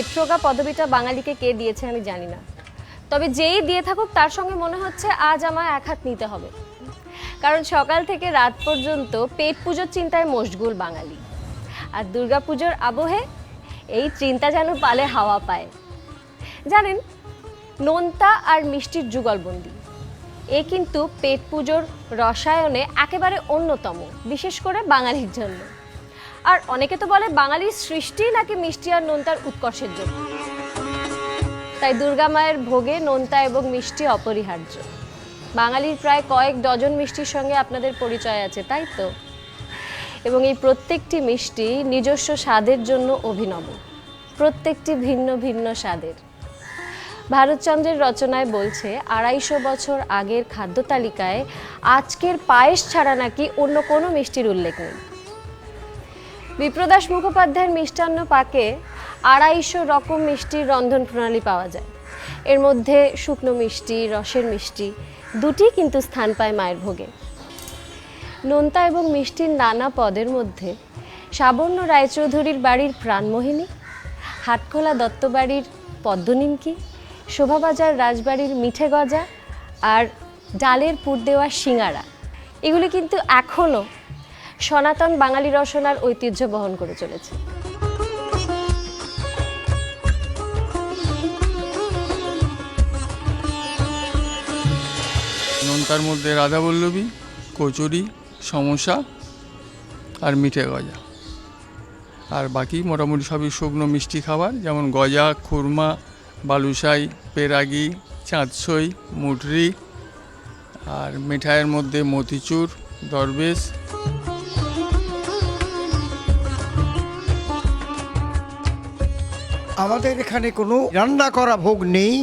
বেত্রোগা পদবিটা বাঙালিকে কে দিয়েছে আমি জানি না, তবে যেই দিয়ে থাকুক তার সঙ্গে মনে হচ্ছে আজ আমার এক হাত নিতে হবে। কারণ সকাল থেকে রাত পর্যন্ত পেট পুজোর চিন্তায় মশগুল বাঙালি, আর দুর্গাপুজোর আবহে এই চিন্তা যেন পালে হাওয়া পায়। জানেন, নোনতা আর মিষ্টির যুগলবন্দি এ কিন্তু পেট পুজোর রসায়নে একেবারে অন্যতম, বিশেষ করে বাঙালির জন্য। আর অনেকে তো বলে বাঙালির সৃষ্টি নাকি মিষ্টি আর নোনতার উৎকর্ষের জন্য, তাই দুর্গা মায়ের ভোগে নোনতা এবং মিষ্টি অপরিহার্য। বাঙালির প্রায় কয়েক ডজন মিষ্টির সঙ্গে আপনাদের পরিচয় আছে, তাই তো? এবং এই প্রত্যেকটি মিষ্টি নিজস্ব স্বাদের জন্য অভিনব, প্রত্যেকটি ভিন্ন ভিন্ন স্বাদের। ভারতচন্দ্রের রচনায় বলছে ২৫০ বছর আগের খাদ্য তালিকায় আজকের পায়েস ছাড়া নাকি অন্য কোনো মিষ্টির উল্লেখ নেই। বিপ্রদাস মুখোপাধ্যায়ের মিষ্টান্ন পাকে ২৫০ রকম মিষ্টির রন্ধন প্রণালী পাওয়া যায়। এর মধ্যে শুকনো মিষ্টি, রসের মিষ্টি দুটি কিন্তু স্থান পায় মায়ের ভোগে। নোনতা এবং মিষ্টির নানা পদের মধ্যে সাবর্ণ রায়চৌধুরীর বাড়ির প্রাণমোহিনী, হাটখোলা দত্তবাড়ির পদ্মনিমকি, শোভাবাজার রাজবাড়ির মিঠে গজা আর ডালের পুর দেওয়া সিঙাড়া, এগুলি কিন্তু এখনও সনাতন বাঙালি রসনার ঐতিহ্য বহন করে চলেছে। নোনতার মধ্যে রাধাবল্লভী, কচুরি, সমোসা আর মিঠে গজা, আর বাকি মোটামুটি সবই শুকনো মিষ্টি খাবার, যেমন গজা, খুরমা, বালুশাই, পেরাগি, চাঁদসই, মুঠরি, আর মিঠাইয়ের মধ্যে মতিচুর, দরবেশ। আমাদের এখানে কোনো রান্না করা ভোগ নেই,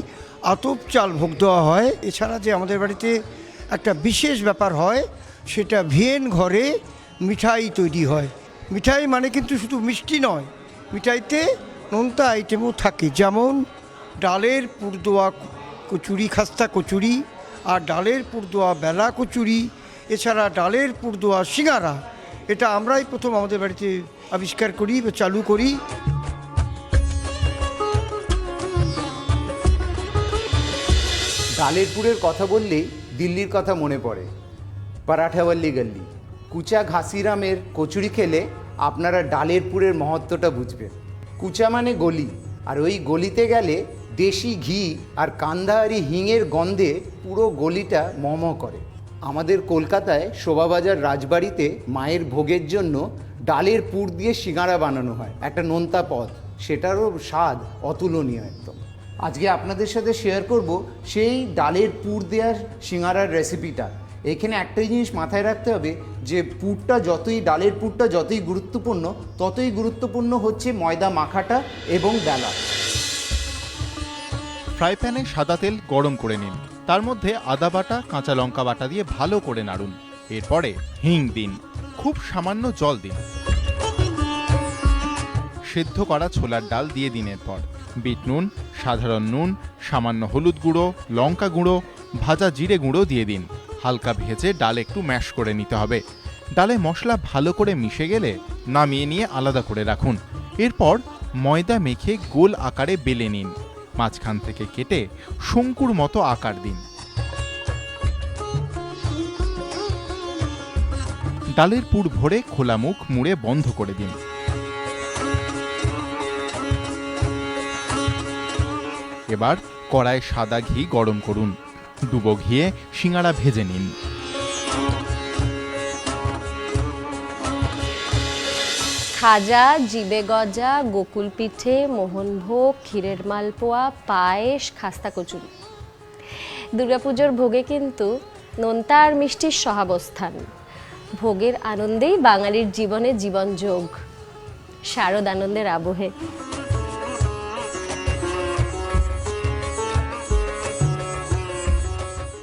আতপ চাল ভোগ দেওয়া হয়। এছাড়া যে আমাদের বাড়িতে একটা বিশেষ ব্যাপার হয়, সেটা ভিয়েন ঘরে মিঠাই তৈরি হয়। মিঠাই মানে কিন্তু শুধু মিষ্টি নয়, মিঠাইতে নোনতা আইটেমও থাকে, যেমন ডালের পুর দেওয়া কচুরি, খাস্তা কচুরি, আর ডালের পুর দেওয়া বেলা কচুরি, এছাড়া ডালের পুর দেওয়া সিঙাড়া। এটা আমরাই প্রথম আমাদের বাড়িতে আবিষ্কার করি বা চালু করি। ডালের পুরের কথা বললেই দিল্লির কথা মনে পড়ে। পরাঠাওয়াল্লি গল্লি, কুচা ঘাসিরামের কচুরি খেলে আপনারা ডালের পুরের মহত্বটা বুঝবেন। কুচা মানে গলি, আর ওই গলিতে গেলে দেশি ঘি আর কান্দাহারি হিঙের গন্ধে পুরো গলিটা মমো করে। আমাদের কলকাতায় শোভাবাজার রাজবাড়িতে মায়ের ভোগের জন্য ডালের পুর দিয়ে সিঙাড়া বানানো হয়, একটা নোনতা পদ, সেটারও স্বাদ অতুলনীয় একদম। আজকে আপনাদের সাথে শেয়ার করব সেই ডালের পুর দেওয়ার সিঙাড়ার রেসিপিটা। এখানে একটাই জিনিস মাথায় রাখতে হবে যে পুরটা যতই, ডালের পুরটা যতই গুরুত্বপূর্ণ, ততই গুরুত্বপূর্ণ হচ্ছে ময়দা মাখাটা এবং বেলা। ফ্রাই প্যানে সাদা তেল গরম করে নিন, তার মধ্যে আদা বাটা, কাঁচা লঙ্কা বাটা দিয়ে ভালো করে নাড়ুন। এরপরে হিং দিন, খুব সামান্য জল দিন, সেদ্ধ করা ছোলার ডাল দিয়ে দিন। এরপর বিট নুন, সাধারণ নুন, সামান্য হলুদ গুঁড়ো, লঙ্কা গুঁড়ো, ভাজা জিরে গুঁড়ো দিয়ে দিন। হালকা ভেজে ডাল একটু ম্যাশ করে নিতে হবে। ডালে মশলা ভালো করে মিশে গেলে নামিয়ে নিয়ে আলাদা করে রাখুন। এরপর ময়দা মেখে গোল আকারে বেলে নিন, মাঝখান থেকে কেটে শঙ্কুর মতো আকার দিন। ডালের পুর ভরে খোলা মুখ মুড়ে বন্ধ করে দিন। এবার কড়ায় সাদা ঘি গরম করুন, ডুবো ঘিয়ে সিঙাড়া ভেজে নিন। খাজা, জিবে গজা, গোকুল পিঠে, মোহনভোগ, ক্ষীরের মালপোয়া, পায়েস, খাস্তা কচুরি, দুর্গাপুজোর ভোগে কিন্তু নোনতা আর মিষ্টির সহাবস্থান। ভোগের আনন্দেই বাঙালির জীবনে জীবন যোগ, শারদ আনন্দের আবহে।